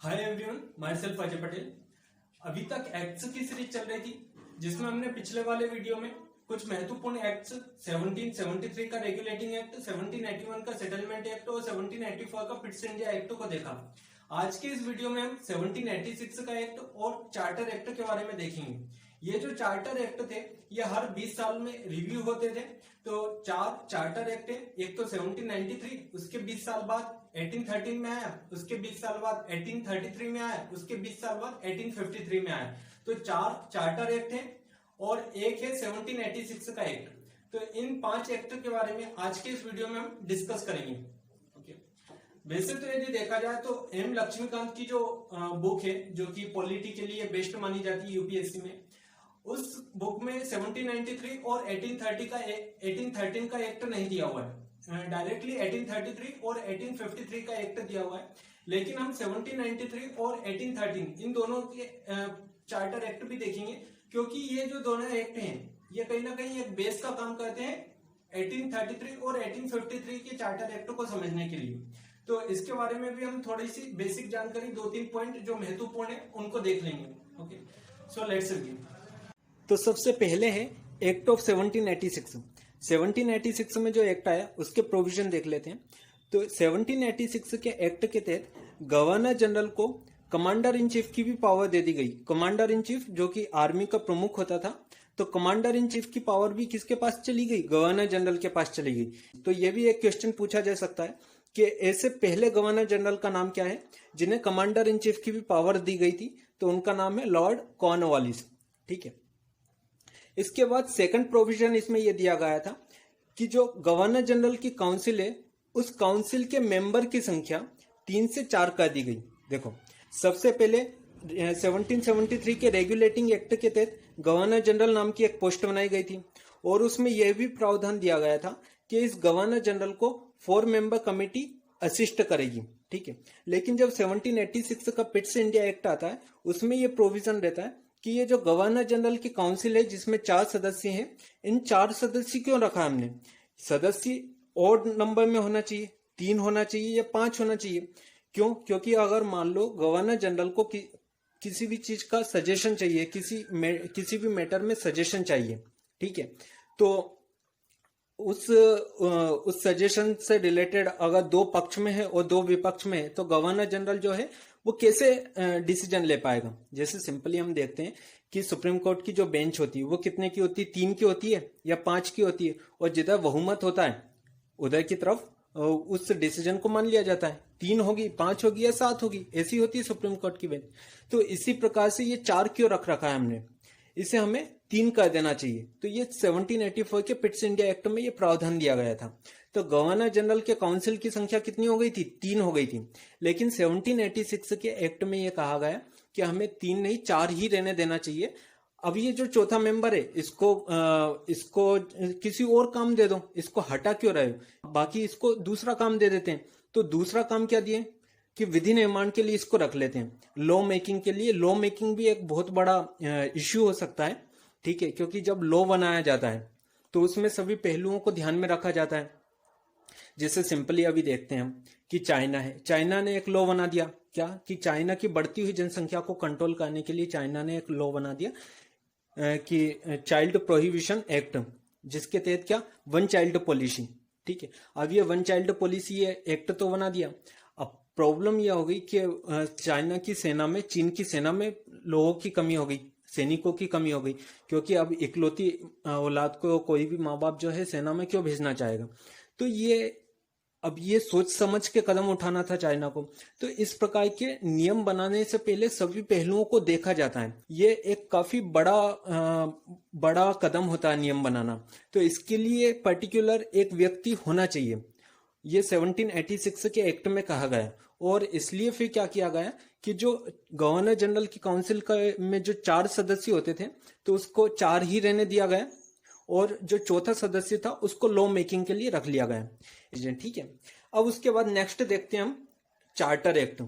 Hi everyone, my self Ajay Patel. अभी तक acts की सीरीज चल रही थी जिसमें हमने पिछले वाले वीडियो में कुछ महत्वपूर्ण एक्ट्स 1773 का रेगुलेटिंग एक्ट, 1781 का सेटलमेंट एक्ट और 1784 का फिट्स इंडिया एक्ट को देखा। आज के इस वीडियो में हम 1786 का एक्ट और चार्टर एक्ट के बारे में देखेंगे। ये जो चार्टर एक्ट थे ये हर 20 साल में रिव्यू होते थे। तो 4 चार्टर एक्ट है। एक तो 1793, उसके 20 साल बाद 1813 में आया, उसके 20 साल बाद 1833 में आया, उसके 20 साल बाद 1853 में आया। तो 4 चार्टर एक्ट है और एक है 1786 का एक्ट। तो इन 5 एक्ट के बारे में आज के इस वीडियो में हम डिस्कस करेंगे। वैसे तो यदि देखा जाए तो एम लक्ष्मीकांत की जो बुक है जो कि पॉलिटी के लिए बेस्ट मानी जाती है यूपीएससी में, उस बुक में 1793 और 1813 का एक्ट नहीं दिया हुआ है। डायरेक्टली 1833 और 1853 का एक्ट दिया हुआ है। लेकिन हम 1793 और 1813 इन दोनों के चार्टर एक्ट भी देखेंगे, क्योंकि ये जो दोनों एक्ट हैं ये कहीं ना कहीं एक बेस का काम करते हैं 1833 और 1853 के चार्टर एक्ट को समझने के लिए। तो इसके बारे में भी हम थोड़ी सी बेसिक जानकारी, 2-3 पॉइंट जो महत्वपूर्ण है उनको देख लेंगे। Okay, so let's begin. तो सबसे पहले है एक्ट ऑफ 1786। 1786 में जो एक्ट आया उसके प्रोविजन देख लेते हैं। तो 1786 के एक्ट के तहत गवर्नर जनरल को कमांडर इन चीफ की भी पावर दे दी गई। कमांडर इन चीफ जो कि आर्मी का प्रमुख होता था, तो कमांडर इन चीफ की पावर भी किसके पास चली गई? गवर्नर जनरल के पास चली गई। तो ये भी एक क्वेश्चन पूछा जा सकता है कि ऐसे पहले गवर्नर जनरल का नाम क्या है जिन्हें कमांडर इन चीफ की भी पावर दी गई थी? तो उनका नाम है लॉर्ड कॉर्नवालिस। ठीक है। इसके बाद सेकंड प्रोविजन इसमें यह दिया गया था कि जो गवर्नर जनरल की काउंसिल है उस काउंसिल के मेंबर की संख्या 3 से 4 कर दी गई। देखो, सबसे पहले 1773 के रेगुलेटिंग एक्ट के तहत गवर्नर जनरल नाम की एक पोस्ट बनाई गई थी और उसमें यह भी प्रावधान दिया गया था कि इस गवर्नर जनरल को 4 मेंबर कमेटी असिस्ट करेगी। ठीक है। लेकिन जब 1786 का पिट्स इंडिया एक्ट आता है उसमें यह प्रोविजन रहता है कि ये जो गवर्नर जनरल की काउंसिल है जिसमें 4 सदस्य हैं, इन 4 सदस्य क्यों रखा हमने? सदस्य ऑड नंबर में होना चाहिए, 3 होना चाहिए या 5 होना चाहिए। क्यों? क्योंकि अगर मान लो गवर्नर जनरल को किसी भी चीज का सजेशन चाहिए, किसी भी मैटर में सजेशन चाहिए, ठीक है, तो उस सजेशन से रिलेटेड अगर 2 पक्ष में है और 2 विपक्ष में है तो गवर्नर जनरल जो है वो कैसे डिसीजन ले पाएगा? जैसे सिंपली हम देखते हैं कि सुप्रीम कोर्ट की जो बेंच होती है वो कितने की होती है? 3 की होती है या 5 की होती है, और जिधर बहुमत होता है उधर की तरफ उस डिसीजन को मान लिया जाता है। 3 होगी, 5 होगी या 7 होगी, ऐसी होती है सुप्रीम कोर्ट की बेंच। तो इसी प्रकार से ये 4 क्यों रखा है हमने? इसे हमें 3 कर देना चाहिए। तो ये 1784 के पिट्स इंडिया एक्ट में ये प्रावधान दिया गया था। तो गवर्नर जनरल के काउंसिल की संख्या कितनी हो गई थी? 3 हो गई थी। लेकिन 1786 के एक्ट में ये कहा गया कि हमें 3 नहीं 4 ही रहने देना चाहिए। अब ये जो चौथा मेंबर है इसको किसी और काम दे दो, इसको हटा क्यों रहे हो? बाकी इसको दूसरा काम दे देते हैं। तो दूसरा काम क्या दिए कि विधि निर्माण के लिए इसको रख लेते हैं, लॉ मेकिंग के लिए। लॉ मेकिंग भी एक बहुत बड़ा इश्यू हो सकता है, ठीक है, क्योंकि जब लॉ बनाया जाता है तो उसमें सभी पहलुओं को ध्यान में रखा जाता है। जैसे सिंपली अभी देखते हैं हम कि चाइना है, चाइना ने एक लॉ बना दिया क्या कि चाइना की बढ़ती हुई जनसंख्या को कंट्रोल करने के लिए चाइना ने एक लॉ बना दिया कि चाइल्ड प्रोहिबिशन एक्ट, जिसके तहत क्या, 1 चाइल्ड पॉलिसी। ठीक है। अब ये 1 चाइल्ड पॉलिसी एक्ट तो बना दिया। अब प्रॉब्लम यह हो गई कि चाइना की सेना में, चीन की सेना में लोगों की कमी हो गई, सैनिकों की कमी हो गई, क्योंकि अब इकलौती औलाद को कोई भी माँ बाप जो है सेना में क्यों भेजना चाहेगा? तो ये सोच समझ के कदम उठाना था चाइना को। तो इस प्रकार के नियम बनाने से पहले सभी पहलुओं को देखा जाता है। ये एक काफी बड़ा कदम होता है नियम बनाना। तो इसके लिए पर्टिकुलर एक व्यक्ति होना चाहिए। ये 1786 के एक्ट में कहा गया और इसलिए फिर क्या किया गया कि जो गवर्नर जनरल की काउंसिल में जो 4 सदस्य होते थे तो उसको 4 ही रहने दिया गया और जो चौथा सदस्य था उसको लॉ मेकिंग के लिए रख लिया गया। ठीक है। अब उसके बाद नेक्स्ट देखते हैं हम चार्टर एक्ट।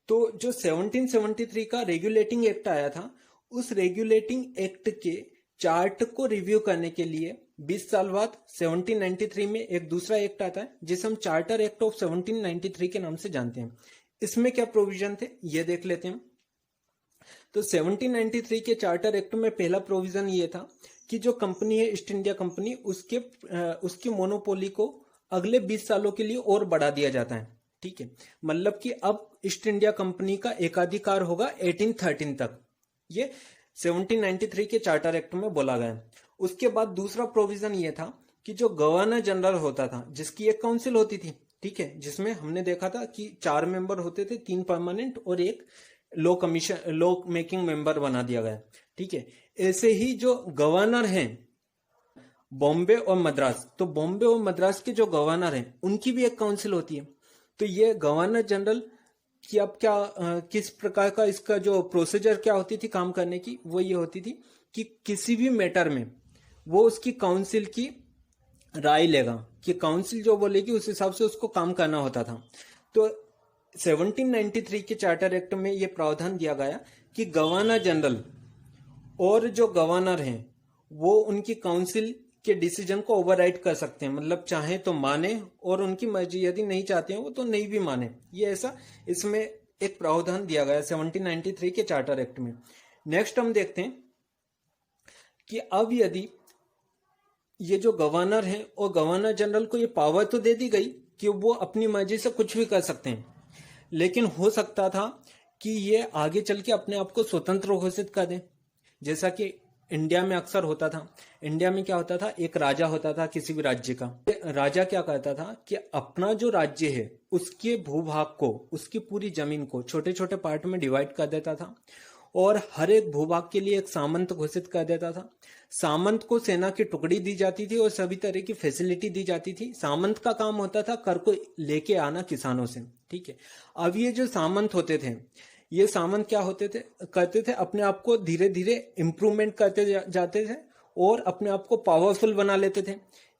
तो जो 1773 का रेगुलेटिंग एक्ट आया था उस रेगुलेटिंग एक्ट के चार्ट को रिव्यू करने के लिए 20 साल बाद 1793 में एक दूसरा एक्ट आता है जिसे हम चार्टर एक्ट ऑफ 1793 के नाम से जानते हैं। इसमें क्या प्रोविजन थे ये देख लेते हैं। तो 1793 के चार्टर एक्ट में पहला प्रोविजन ये था कि जो कंपनी है ईस्ट इंडिया कंपनी, उसकी मोनोपोली को अगले 20 सालों के लिए और बढ़ा दिया जाता है। ठीक है, मतलब कि अब ईस्ट इंडिया कंपनी का एकाधिकार होगा 1813 तक। ये 1793 के चार्टर एक्ट में बोला गया। उसके बाद दूसरा प्रोविजन ये था कि जो गवर्नर जनरल होता था, जिसकी एक काउंसिल होती थी, ठीक है, जिसमें हमने देखा था कि 4 मेंबर होते थे, 3 परमानेंट और एक लॉ मेकिंग मेंबर बना दिया गया। ठीक है, ऐसे ही जो गवर्नर हैं बॉम्बे और मद्रास, तो बॉम्बे और मद्रास के जो गवर्नर हैं उनकी भी एक काउंसिल होती है। तो ये गवर्नर जनरल की अब क्या किस प्रकार का इसका जो प्रोसीजर क्या होती थी काम करने की, वो ये होती थी कि किसी भी मैटर में वो उसकी काउंसिल की राय लेगा, कि काउंसिल जो बोलेगी उस हिसाब से उसको काम करना होता था। तो 1793 के चार्टर एक्ट में ये प्रावधान दिया गया कि गवर्नर जनरल और जो गवर्नर हैं वो उनकी काउंसिल के डिसीजन को ओवरराइड कर सकते हैं, मतलब चाहे तो माने और उनकी मर्जी, यदि नहीं चाहते हैं वो तो नहीं भी माने। ये ऐसा इसमें एक प्रावधान दिया गया 1793 के चार्टर एक्ट में। नेक्स्ट हम देखते हैं कि अब यदि ये जो गवर्नर है और गवर्नर जनरल को ये पावर तो दे दी गई कि वो अपनी मर्जी से कुछ भी कर सकते हैं, लेकिन हो सकता था कि ये आगे चल के अपने आप को स्वतंत्र घोषित कर दें, जैसा कि इंडिया में अक्सर होता था। इंडिया में क्या होता था, एक राजा होता था किसी भी राज्य का। राजा क्या करता था कि अपना जो राज्य है उसके भूभाग को, उसकी पूरी जमीन को छोटे छोटे पार्ट में डिवाइड कर देता था और हर एक भूभाग के लिए एक सामंत घोषित कर देता था। सामंत को सेना की टुकड़ी दी जाती थी और सभी तरह की फैसिलिटी दी जाती थी। सामंत का काम होता था कर को लेके आना किसानों से। ठीक है, अब ये जो सामंत होते थे, ये सामंत क्या होते थे, करते थे अपने आप को धीरे धीरे इंप्रूवमेंट करते जाते थे और अपने आप को पावरफुल बना लेते थे।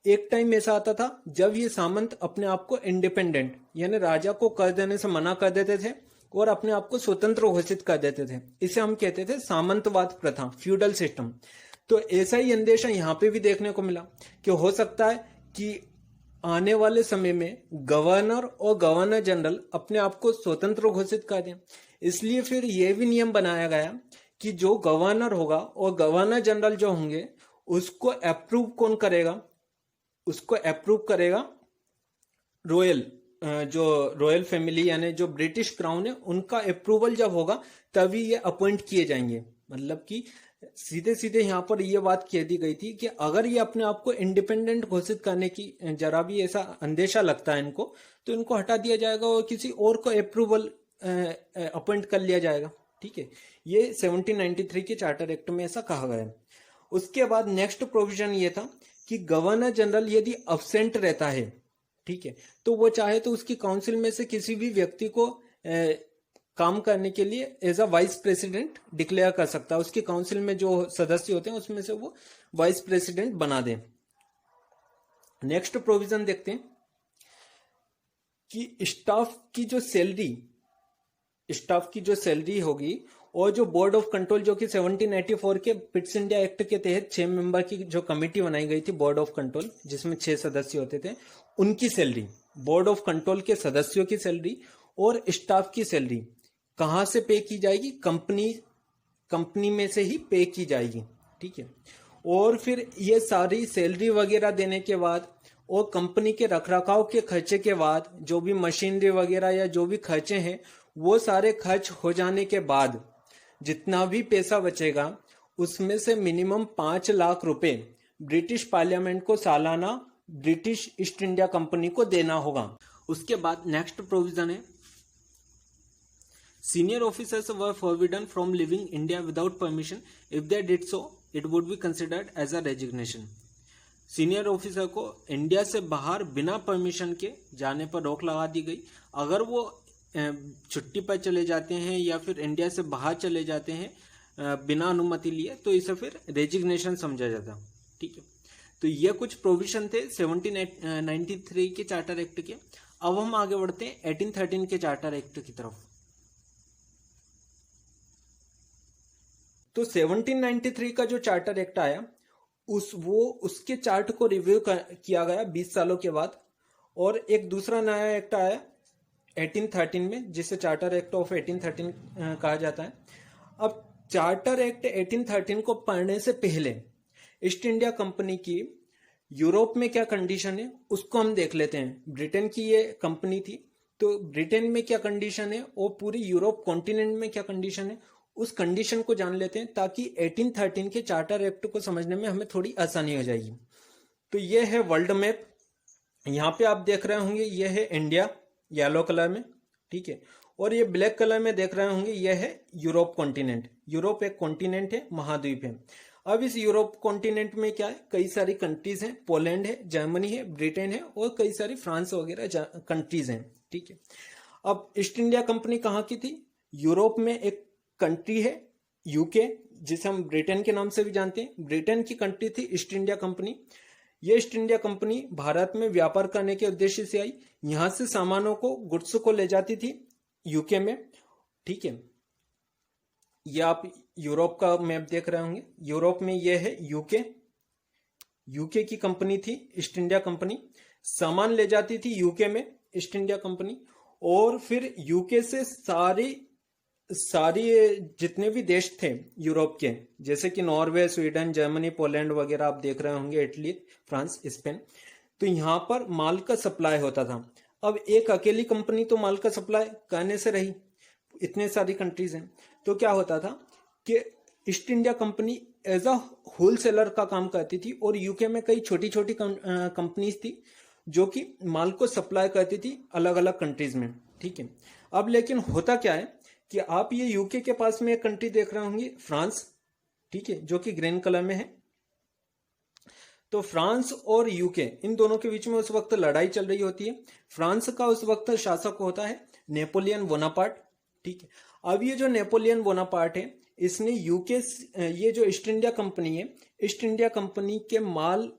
एक टाइम ऐसा आता था जब ये सामंत अपने आप को इंडिपेंडेंट, यानी राजा को कर देने से मना कर देते थे और अपने आप को स्वतंत्र घोषित कर देते थे। इसे हम कहते थे सामंतवाद प्रथा, फ्यूडल सिस्टम। तो ऐसा ही अंदेशा यहाँ पे भी देखने को मिला कि हो सकता है कि आने वाले समय में गवर्नर और गवर्नर जनरल अपने आप को स्वतंत्र घोषित कर दें। इसलिए फिर यह भी नियम बनाया गया कि जो गवर्नर होगा और गवर्नर जनरल जो होंगे उसको अप्रूव कौन करेगा, उसको अप्रूव करेगा रॉयल फैमिली, यानी जो ब्रिटिश क्राउन है उनका अप्रूवल जब होगा तभी ये अपॉइंट किए जाएंगे। मतलब कि सीधे सीधे यहाँ पर यह बात कह दी गई थी कि अगर ये अपने आप को इंडिपेंडेंट घोषित करने की जरा भी ऐसा अंदेशा लगता है इनको, तो इनको हटा दिया जाएगा और किसी और को अप्रूवल अपॉइंट कर लिया जाएगा। ठीक है, ये 1793 के चार्टर एक्ट में ऐसा कहा गया है। उसके बाद नेक्स्ट प्रोविजन ये था कि गवर्नर जनरल यदि अब्सेंट रहता है, ठीक है, तो वो चाहे तो उसकी काउंसिल में से किसी भी व्यक्ति को काम करने के लिए as a vice president declare कर सकता है। उसकी काउंसिल में जो सदस्य होते हैं उसमें से वो वाइस प्रेसिडेंट बना दे। नेक्स्ट प्रोविजन देखते हैं कि स्टाफ की जो सैलरी होगी और जो बोर्ड ऑफ कंट्रोल, जो कि 1784 के पिट्स इंडिया एक्ट के तहत 6 मेंबर की जो कमेटी बनाई गई थी बोर्ड ऑफ कंट्रोल, जिसमें 6 सदस्य होते थे, उनकी सैलरी, बोर्ड ऑफ कंट्रोल के सदस्यों की सैलरी और स्टाफ की सैलरी कहां से पे की जाएगी, कंपनी में से ही पे की जाएगी। ठीक है, और फिर ये सारी सैलरी वगैरह देने के बाद और कंपनी के रखरखाव के खर्चे के बाद जो भी मशीनरी वगैरह या जो भी खर्चे हैं वो सारे खर्च हो जाने के बाद जितना भी पैसा बचेगा उसमें से मिनिमम 5 लाख रुपए ब्रिटिश पार्लियामेंट को सालाना ब्रिटिश ईस्ट इंडिया कंपनी को देना होगा। उसके बाद नेक्स्ट प्रोविजन है, senior officers were forbidden from leaving India without permission, if they did so it would be considered as a resignation. Senior officer को इंडिया से बाहर बिना परमिशन के जाने पर रोक लगा दी गई। अगर वो छुट्टी पर चले जाते हैं या फिर इंडिया से बाहर चले जाते हैं बिना अनुमति लिए, तो इसे फिर रेजिग्नेशन समझा जाता। ठीक है, तो ये कुछ प्रोविजन थे 1793 के चार्टर एक्ट के। अब हम आगे बढ़ते हैं 1813 के चार्टर एक्ट की तरफ। तो 1793 का जो चार्टर एक्ट आया उसके चार्ट को रिव्यू किया गया 20 सालों के बाद। और एक दूसरा नया एक्ट आया 1813 में, जिसे चार्टर एक्ट ऑफ 1813 कहा जाता है। अब चार्टर एक्ट 1813 को पढ़ने से पहले ईस्ट इंडिया कंपनी की यूरोप में क्या कंडीशन है उसको हम देख लेते हैं। ब्रिटेन की ये कंपनी थी, तो ब्रिटेन में क्या कंडीशन है और पूरी यूरोप कॉन्टिनेंट में क्या कंडीशन है, उस कंडीशन को जान लेते हैं, ताकि 1813 के चार्टर एक्ट को समझने में हमें थोड़ी आसानी हो जाएगी। तो ये है वर्ल्ड मैप। यहाँ पे आप देख रहे होंगे ये है इंडिया येलो कलर में, ठीक है, और ये ब्लैक कलर में देख रहे होंगे ये है यूरोप कॉन्टिनेंट। यूरोप एक कॉन्टिनेंट है, महाद्वीप है। अब इस यूरोप कॉन्टिनेंट में क्या है, कई सारी कंट्रीज हैं, पोलैंड है, जर्मनी है, ब्रिटेन है और कई सारी फ्रांस वगैरह कंट्रीज हैं, ठीक है। अब ईस्ट इंडिया कंपनी कहाँ की थी, यूरोप में एक कंट्री है यूके, जिसे हम ब्रिटेन के नाम से भी जानते हैं। ब्रिटेन की कंट्री थी ईस्ट इंडिया कंपनी। ये ईस्ट इंडिया कंपनी भारत में व्यापार करने के उद्देश्य से आई। यहां से सामानों को, गुड्स को ले जाती थी यूके में, ठीक है। ये आप यूरोप का मैप देख रहे होंगे। यूरोप में ये है यूके, यूके की कंपनी थी ईस्ट इंडिया कंपनी। सामान ले जाती थी यूके में ईस्ट इंडिया कंपनी, और फिर यूके से सारी जितने भी देश थे यूरोप के, जैसे कि नॉर्वे, स्वीडन, जर्मनी, पोलैंड वगैरह आप देख रहे होंगे, इटली, फ्रांस, स्पेन, तो यहां पर माल का सप्लाई होता था। अब एक अकेली कंपनी तो माल का सप्लाई करने से रही, इतने सारी कंट्रीज हैं, तो क्या होता था कि East India Company as a wholesaler का काम करती थी, और यूके में कई छोटी छोटी कंपनीज थी जो कि माल को सप्लाई करती थी अलग अलग कंट्रीज में, ठीक है। अब लेकिन होता क्या है कि आप ये यूके के पास में एक कंट्री देख रहे होंगे, फ्रांस, ठीक है, जो कि ग्रीन कलर में है। तो फ्रांस और यूके, इन दोनों के बीच में उस वक्त लड़ाई चल रही होती है। फ्रांस का उस वक्त शासक होता है नेपोलियन बोनापार्ट, ठीक है। अब ये जो नेपोलियन बोनापार्ट है, इसने यूके, ये जो ईस्ट इंडिया कंपनी है, ईस्ट इंडिया कंपनी के माल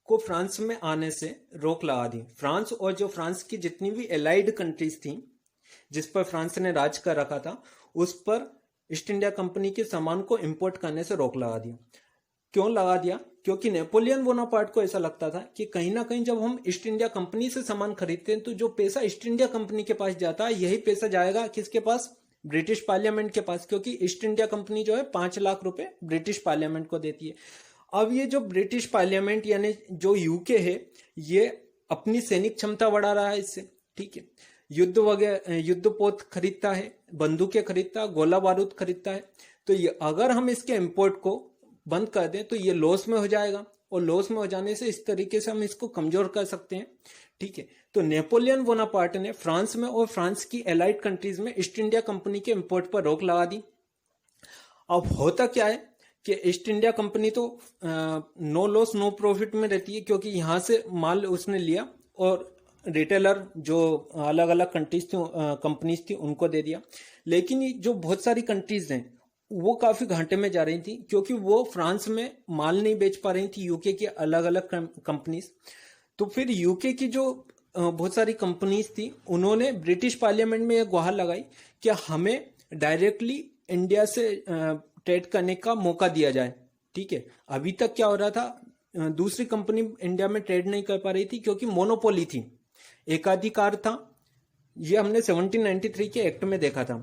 को फ्रांस में आने से रोक लगा दी। फ्रांस और जो फ्रांस की जितनी भी एलाइड कंट्रीज थी जिस पर फ्रांस ने राज कर रखा था, उस पर ईस्ट इंडिया कंपनी के सामान को इंपोर्ट करने से रोक लगा दिया। क्यों लगा दिया? क्योंकि नेपोलियन बोनापार्ट को ऐसा लगता था कि कहीं ना कहीं जब हम ईस्ट इंडिया कंपनी से सामान खरीदते हैं तो जो पैसा ईस्ट इंडिया कंपनी के पास जाता है, यही पैसा जाएगा किसके पास? ब्रिटिश पार्लियामेंट के पास, क्योंकि ईस्ट इंडिया कंपनी जो है 5 लाख रुपए ब्रिटिश पार्लियामेंट को देती है। अब ये जो ब्रिटिश पार्लियामेंट यानी जो यूके है, ये अपनी सैनिक क्षमता बढ़ा रहा है इससे, ठीक है। युद्ध वगैरह, युद्ध पोत खरीदता है, बंदूकें खरीदता है, गोला बारूद खरीदता है। तो ये अगर हम इसके इंपोर्ट को बंद कर दें तो ये लॉस में हो जाएगा, और लॉस में हो जाने से इस तरीके से हम इसको कमजोर कर सकते हैं, ठीक है। तो नेपोलियन बोनापार्ट ने फ्रांस में और फ्रांस की एलाइड कंट्रीज में ईस्ट इंडिया कंपनी के इंपोर्ट पर रोक लगा दी। अब होता क्या है कि ईस्ट इंडिया कंपनी तो नो लॉस नो प्रॉफिट में रहती है, क्योंकि यहां से माल उसने लिया और रिटेलर जो अलग अलग कंट्रीज थी, कंपनीज थी, उनको दे दिया। लेकिन जो बहुत सारी कंट्रीज हैं वो काफी घाटे में जा रही थी, क्योंकि वो फ्रांस में माल नहीं बेच पा रही थी यूके की अलग अलग कंपनीज। तो फिर यूके की जो बहुत सारी कंपनीज थी, उन्होंने ब्रिटिश पार्लियामेंट में एक गुहार लगाई कि हमें डायरेक्टली इंडिया से ट्रेड करने का मौका दिया जाए, ठीक है। अभी तक क्या हो रहा था, दूसरी कंपनी इंडिया में ट्रेड नहीं कर पा रही थी क्योंकि मोनोपोली थी, एकाधिकार था। ये हमने 1793 के एक्ट में देखा था।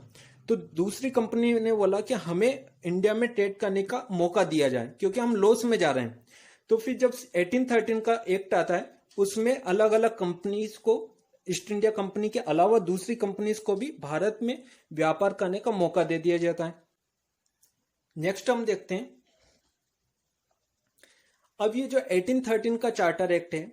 तो दूसरी कंपनी ने बोला कि हमें इंडिया में ट्रेड करने का मौका दिया जाए क्योंकि हम लॉस में जा रहे हैं। तो फिर जब 1813 का एक्ट आता है, उसमें अलग अलग कंपनीज को, ईस्ट इंडिया कंपनी के अलावा दूसरी कंपनीज को भी भारत में व्यापार करने का मौका दे दिया जाता है। नेक्स्ट हम देखते हैं, अब ये जो 1813 का चार्टर एक्ट है,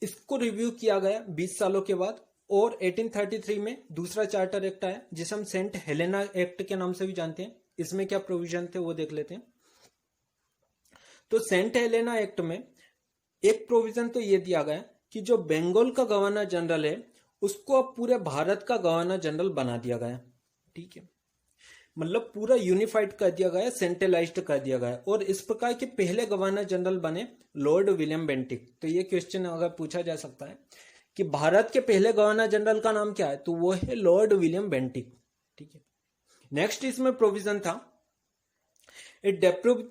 इसको रिव्यू किया गया 20 सालों के बाद, और 1833 में दूसरा चार्टर एक्ट आया जिसे हम सेंट हेलेना एक्ट के नाम से भी जानते हैं। इसमें क्या प्रोविजन थे वो देख लेते हैं। तो सेंट हेलेना एक्ट में एक प्रोविजन तो ये दिया गया कि जो बंगाल का गवर्नर जनरल है, उसको अब पूरे भारत का गवर्नर जनरल बना दिया गया, ठीक है। मतलब पूरा यूनिफाइड कर दिया गया, सेंट्रलाइज्ड कर दिया गया। और इस प्रकार के पहले गवर्नर जनरल बने लॉर्ड विलियम बेंटिक। तो ये क्वेश्चन अगर पूछा जा सकता है कि भारत के पहले गवर्नर जनरल का नाम क्या है, तो वो है लॉर्ड विलियम बेंटिक, ठीक है। नेक्स्ट इसमें प्रोविजन था, it डिप्रूव्ड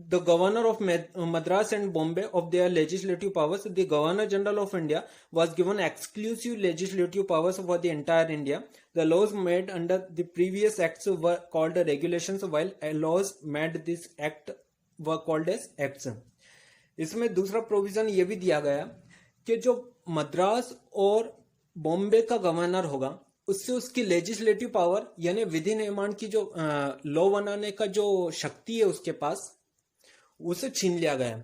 the governor of Madras and Bombay of their legislative powers, the Governor General of India was given exclusive legislative powers for the entire India. The laws made under the previous acts were called regulations, while laws made this act were called as acts. इसमें दूसरा provision ये भी दिया गया कि जो मद्रास और बॉम्बे का गवर्नर होगा उससे उसकी लेजिस्लेटिव पावर यानी विधि निर्माण की जो लॉ बनाने का जो शक्ति है उसके पास उसे छीन लिया गया।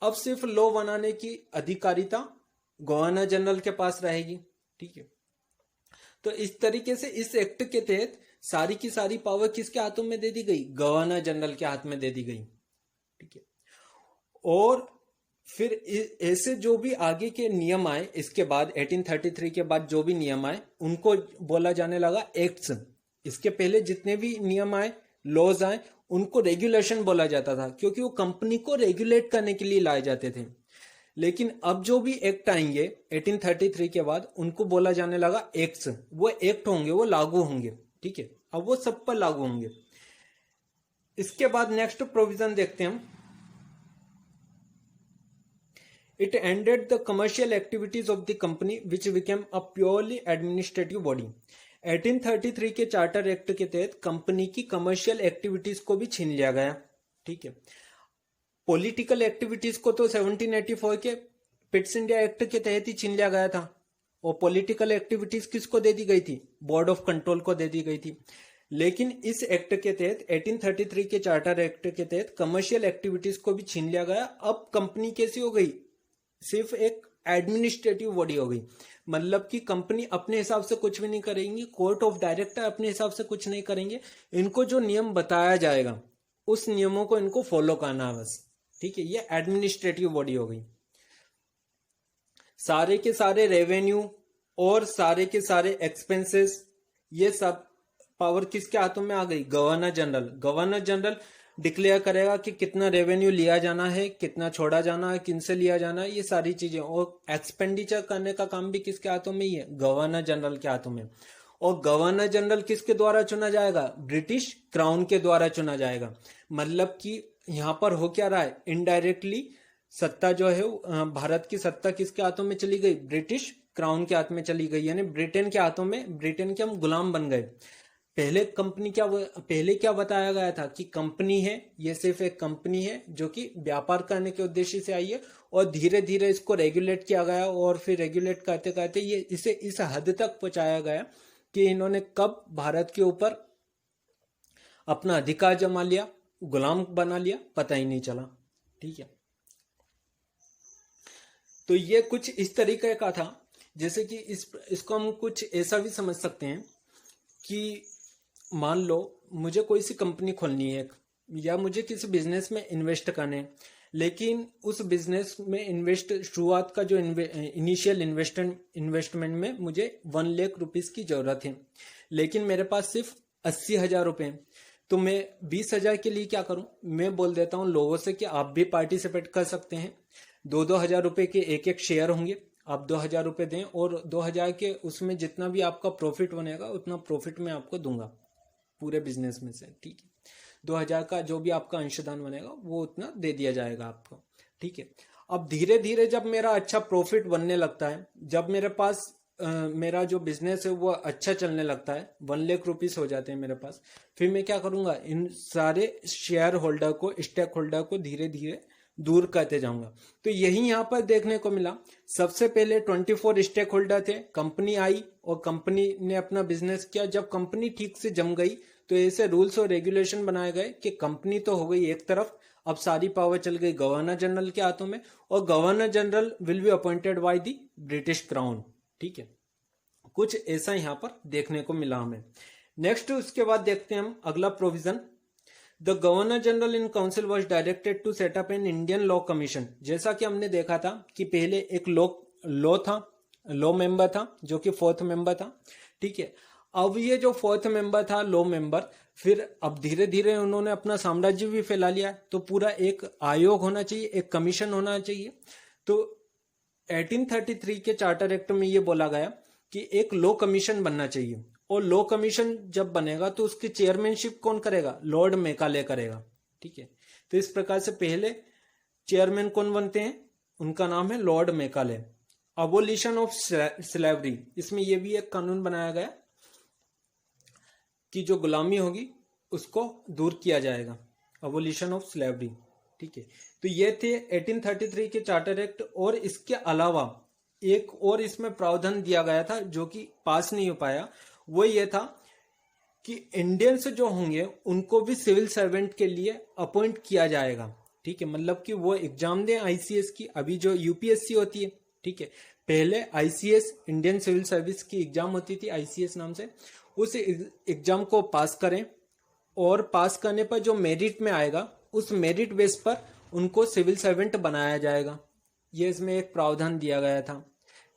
अब सिर्फ लॉ बनाने की अधिकारिता गवर्नर जनरल के पास रहेगी। ठीक है, तो इस तरीके से इस एक्ट के तहत सारी की सारी पावर किसके हाथों में दे दी गई? गवर्नर जनरल के हाथ में दे दी गई। ठीक है, और फिर ऐसे जो भी आगे के नियम आए इसके बाद 1833 के बाद जो भी नियम आए उनको बोला जाने लगा एक्ट्स। इसके पहले जितने भी नियम आए लॉज आए उनको रेगुलेशन बोला जाता था क्योंकि वो कंपनी को रेगुलेट करने के लिए लाए जाते थे। लेकिन अब जो भी एक्ट आएंगे 1833 के बाद उनको बोला जाने लगा एक्ट्स। वो एक्ट होंगे, वो लागू होंगे। ठीक है, अब वो सब पर लागू होंगे। इसके बाद नेक्स्ट प्रोविजन देखते हैं हम। It ended the commercial activities of the company which became a purely administrative body. 1833 के चार्टर एक्ट के तहत कंपनी की कमर्शियल एक्टिविटीज को भी छीन लिया गया। ठीक है, पॉलिटिकल एक्टिविटीज को तो 1784 के पिट्स इंडिया एक्ट के तहत ही छीन लिया गया था। और पॉलिटिकल एक्टिविटीज किसको दे दी गई थी? बोर्ड ऑफ कंट्रोल को दे दी गई थी। लेकिन इस एक्ट के तहत 1833 के चार्टर एक्ट के तहत कमर्शियल एक्टिविटीज को भी छीन लिया गया। अब कंपनी कैसी हो गई? सिर्फ एक एडमिनिस्ट्रेटिव बॉडी हो गई। मतलब कि कंपनी अपने हिसाब से कुछ भी नहीं करेंगी, कोर्ट ऑफ डायरेक्टर अपने हिसाब से कुछ नहीं करेंगे। इनको जो नियम बताया जाएगा उस नियमों को इनको फॉलो करना है बस। ठीक है, ये एडमिनिस्ट्रेटिव बॉडी हो गई। सारे के सारे रेवेन्यू और सारे के सारे एक्सपेंसेस ये सब पावर किसके हाथों में आ गई? Governor general. Governor general declare करेगा कि कितना रेवेन्यू लिया जाना है, कितना छोड़ा जाना है, किनसे लिया जाना है, ये सारी चीजें। और एक्सपेंडिचर करने का काम भी किसके हाथों में ही है? गवर्नर जनरल के हाथों में। और गवर्नर जनरल किसके द्वारा चुना जाएगा? ब्रिटिश क्राउन के द्वारा चुना जाएगा। मतलब कि यहां पर हो क्या रहा है? इनडायरेक्टली सत्ता जो है भारत की सत्ता किसके हाथों में चली गई? ब्रिटिश क्राउन के हाथ में चली गई, यानी ब्रिटेन के हाथों में। ब्रिटेन के हम गुलाम बन गए। पहले क्या बताया गया था कि कंपनी है, ये सिर्फ एक कंपनी है जो कि व्यापार करने के उद्देश्य से आई है। और धीरे धीरे इसको रेगुलेट किया गया और फिर रेगुलेट करते करते ये इसे इस हद तक पहुंचाया गया कि इन्होंने कब भारत के ऊपर अपना अधिकार जमा लिया, गुलाम बना लिया, पता ही नहीं चला। ठीक है, तो ये कुछ इस तरीके का था। जैसे कि इसको हम कुछ ऐसा भी समझ सकते हैं कि मान लो मुझे कोई सी कंपनी खोलनी है या मुझे किसी बिजनेस में इन्वेस्ट करने है, लेकिन उस बिजनेस में शुरुआत का जो इनिशियल इन्वेस्टमेंट में मुझे 1 लाख रुपीस की जरूरत है, लेकिन मेरे पास सिर्फ 80,000 रुपए हैं। तो मैं 20,000 के लिए क्या करूं? मैं बोल देता हूं लोगों से कि आप भी पार्टिसिपेट कर सकते हैं। 2-2 हजार रुपए के एक शेयर होंगे, आप 2,000 रुपए दें और 2,000 के उसमें जितना भी आपका प्रॉफिट बनेगा उतना प्रॉफिट मैं आपको दूंगा पूरे बिजनेस में से। ठीक है, 2,000 का जो भी आपका अंशदान बनेगा वो उतना दे दिया जाएगा आपको। ठीक है, अब धीरे धीरे जब मेरा अच्छा प्रॉफिट बनने लगता है, जब मेरे पास मेरा जो बिजनेस है वो अच्छा चलने लगता है, 1 लाख रुपीस हो जाते हैं मेरे पास, फिर मैं क्या करूंगा? इन सारे शेयर होल्डर को, स्टेक होल्डर को धीरे धीरे दूर करते जाऊंगा। तो यही यहाँ पर देखने को मिला। सबसे पहले 24 स्टेक होल्डर थे, कंपनी आई और कंपनी ने अपना बिजनेस किया। जब कंपनी ठीक से जम गई तो ऐसे रूल्स और रेगुलेशन बनाए गए कि कंपनी तो हो गई एक तरफ, अब सारी पावर चल गई गवर्नर जनरल के हाथों में और governor general will be appointed by the British crown. ठीक है, कुछ ऐसा यहाँ पर देखने को मिला हमें। नेक्स्ट उसके बाद देखते हैं हम अगला प्रोविजन। The governor general in council was directed to set up an Indian law commission. जैसा कि हमने देखा था कि पहले एक लॉ मेंबर था जो कि 4th मेंबर था। ठीक है, अब ये जो 4th मेंबर था लॉ मेंबर, फिर अब धीरे धीरे उन्होंने अपना साम्राज्य भी फैला लिया। तो पूरा एक आयोग होना चाहिए, एक कमीशन होना चाहिए। तो 1833 के चार्टर एक्ट में ये बोला गया कि एक लॉ कमीशन बनना चाहिए और लॉ कमीशन जब बनेगा तो उसकी चेयरमैनशिप कौन करेगा? लॉर्ड मेकाले करेगा। ठीक है, तो इस प्रकार से पहले चेयरमैन कौन बनते हैं, उनका नाम है Lord Macaulay. Abolition of slavery, इसमें यह भी एक कानून बनाया गया कि जो गुलामी होगी उसको दूर किया जाएगा, अबोलिशन ऑफ स्लेवरी। ठीक है, तो ये थे 1833 के चार्टर एक्ट। और इसके अलावा एक और इसमें प्रावधान दिया गया था जो कि पास नहीं हो पाया, वो ये था कि इंडियंस जो होंगे उनको भी सिविल सर्वेंट के लिए अपॉइंट किया जाएगा। ठीक है, मतलब कि वो एग्जाम दें आईसीएस की, अभी जो यूपीएससी होती है, ठीक है, पहले आईसीएस इंडियन सिविल सर्विस की एग्जाम होती थी आईसीएस नाम से, उस एग्जाम को पास करें और पास करने पर जो मेरिट में आएगा उस मेरिट बेस पर उनको सिविल सर्वेंट बनाया जाएगा। ये इसमें एक प्रावधान दिया गया था।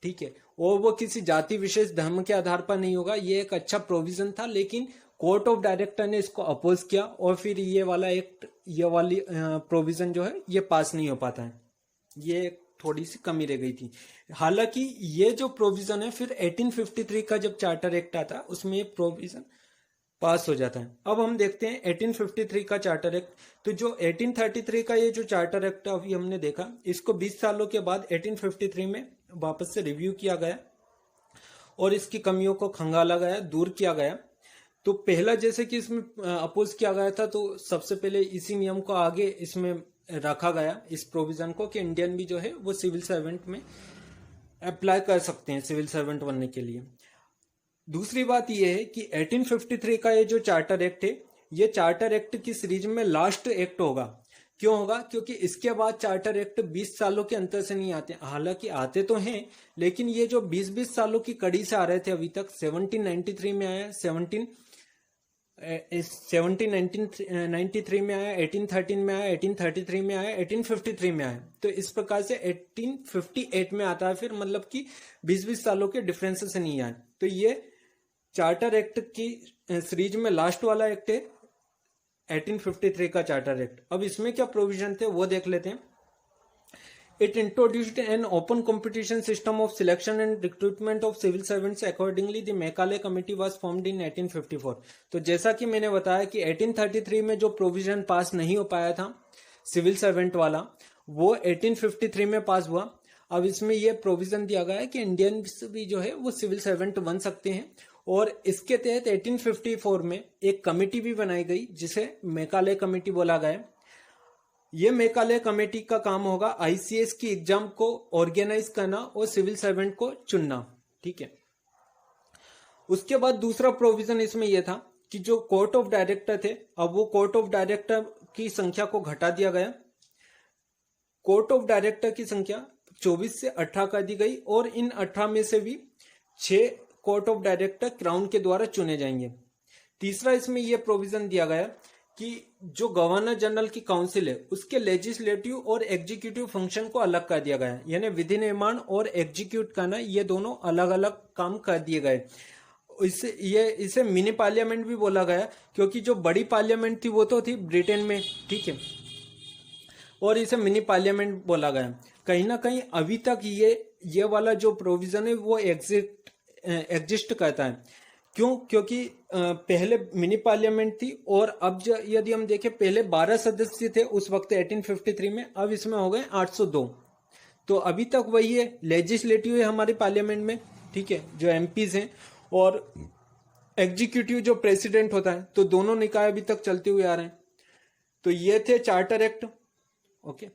ठीक है, और वो किसी जाति विशेष धर्म के आधार पर नहीं होगा। ये एक अच्छा प्रोविजन था, लेकिन कोर्ट ऑफ डायरेक्टर ने इसको अपोज किया और फिर ये वाला एक्ट, ये वाली प्रोविजन जो है ये पास नहीं हो पाता है। ये थोड़ी सी कमी रह गई थी। हालांकि ये जो प्रोविजन है फिर 1853 का जब चार्टर एक्ट आता है उसमें ये प्रोविजन पास हो जाता है। अब हम देखते हैं 1853 का चार्टर एक्ट। तो जो 1833 का ये जो चार्टर एक्ट अभी हमने देखा, इसको 20 सालों के बाद 1853 में वापस से रिव्यू किया गया और इसकी कमियों को खंगाला गया, दूर किया गया। तो पहला जैसे कि इसमें अपोज किया गया था, तो सबसे पहले इसी नियम को आगे इसमें रखा गया, इस प्रोविजन को, कि इंडियन भी जो है वो सिविल सर्वेंट में अप्लाई कर सकते हैं सिविल सर्वेंट बनने के लिए। दूसरी बात यह है कि 1853 का ये जो चार्टर एक्ट है, ये चार्टर एक्ट की सीरीज में लास्ट एक्ट होगा। क्यों होगा? क्योंकि इसके बाद चार्टर एक्ट 20 सालों के अंतर से नहीं आते। हालांकि आते तो हैं, लेकिन ये जो 20-20 सालों की कड़ी से आ रहे थे अभी तक, 1793 में आया, 1793 में आया, 1813 में आया, 1833 में आया, 1853 में आया। तो इस प्रकार से 1858 में आता है फिर, मतलब कि 20-20 सालों के डिफरेंस से नहीं आए। तो ये चार्टर एक्ट की सीरीज में लास्ट वाला एक्ट है 1853 का चार्टर एक्ट। अब इसमें क्या प्रोविजन थे वो देख लेते हैं। It introduced an open competition system of selection and recruitment of civil servants. Accordingly, the Macaulay Committee was formed in 1854. तो जैसा कि मैंने बताया कि 1833 में जो प्रोविजन पास नहीं हो पाया था सिविल सर्वेंट वाला, वो 1853 में पास हुआ। अब इसमें यह प्रोविजन दिया गया है कि इंडियंस भी जो है वो सिविल सर्वेंट बन सकते हैं। और इसके तहत 1854 में एक कमेटी भी बनाई गई जिसे मैकाले कमेटी बोला गया। ये मैकाले कमेटी का काम होगा आईसीएस की एग्जाम को ऑर्गेनाइज करना और सिविल सर्वेंट को चुनना। ठीक है, उसके बाद दूसरा प्रोविजन इसमें यह था कि जो कोर्ट ऑफ डायरेक्टर थे, अब वो कोर्ट ऑफ डायरेक्टर की संख्या को घटा दिया गया। कोर्ट ऑफ डायरेक्टर की संख्या 24 से 18 कर दी गई और इन 18 में से भी 6 कोर्ट ऑफ डायरेक्टर क्राउन के द्वारा चुने जाएंगे। तीसरा इसमें यह प्रोविजन दिया गया कि जो गवर्नर जनरल की काउंसिल है उसके लेजिस्लेटिव और एग्जीक्यूटिव फंक्शन को अलग कर दिया गया, यानी विधि निर्माण और एग्जीक्यूट करना, ये दोनों अलग अलग काम कर दिए गए। इसे मिनी पार्लियामेंट भी बोला गया, क्योंकि जो बड़ी पार्लियामेंट थी वो तो थी ब्रिटेन में, ठीक है, और इसे मिनी पार्लियामेंट बोला गया। कहीं ना कहीं अभी तक ये वाला जो प्रोविजन है वो एग्जिस्ट करता है। क्यों? क्योंकि पहले मिनी पार्लियामेंट थी और अब यदि हम देखें, पहले 12 सदस्य थे उस वक्त 1853 में, अब इसमें हो गए 802। तो अभी तक वही है, लेजिस्लेटिव है हमारे पार्लियामेंट में, ठीक है, जो एमपीज हैं, और एग्जीक्यूटिव जो प्रेसिडेंट होता है। तो दोनों निकाय अभी तक चलते हुए आ रहे हैं। तो ये थे चार्टर एक्ट। ओके,